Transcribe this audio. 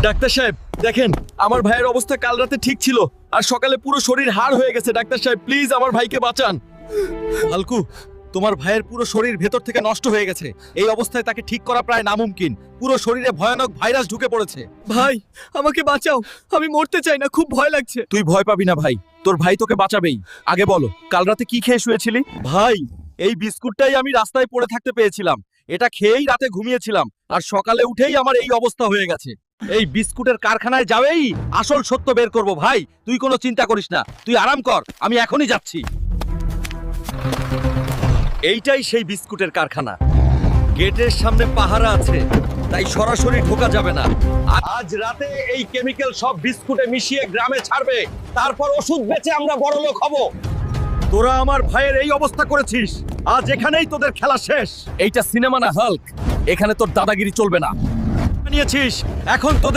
Doctor সাহেব দেখেন, আমার ভাইয়ের অবস্থা কাল রাতে ঠিক ছিল আর সকালে পুরো শরীর হাড় হয়ে গেছে। ডাক্তার সাহেব প্লিজ আমার ভাইকে বাঁচান। হালকু, তোমার ভাইয়ের পুরো শরীর ভেতর থেকে নষ্ট হয়ে গেছে। এই অবস্থায় তাকে ঠিক করা প্রায় নামুমকিন। পুরো শরীরে ভয়ানক ভাইরাস ঢুকে পড়েছে। ভাই আমাকে বাঁচাও, আমি মরতে চাই না, খুব ভয় লাগছে। তুই ভয় পাবি না ভাই, তোর ভাই তোকে বাঁচাবেই। আগে বলো, কাল রাতে কি খেয়ে শুয়েছিলি? ভাই এই বিস্কুটটাই আমি রাস্তায় পড়ে থাকতে পেয়েছিলাম। এটা খেয়েই রাতে ঘুমিয়েছিলাম আর সকালে উঠেই আমার এই অবস্থা হয়ে গেছে। এই বিস্কুটের কারখানায় যাবেই আসল সত্য বের করব। ভাই তুই কোনো চিন্তা করিস না, তুই আরাম কর, আমি এখনই যাচ্ছি। এইটাই সেই বিস্কুটের কারখানা। গেটের সামনে পাহারা আছে, তাই সরাসরি ঢোকা যাবে না। আজ রাতে এই কেমিক্যাল সব বিস্কুটে মিশিয়ে গ্রামে ছাড়বে, তারপর ওষুধ বেচে আমরা বড়লোক হব। তোরা আমার ভাইয়ের এই অবস্থা করেছিস, আজ এখানেই তোদের খেলা শেষ। এইটা সিনেমা না হাল্ক, এখানে তোর দাদাগিরি চলবে না। নিয়েছিস এখন তোদের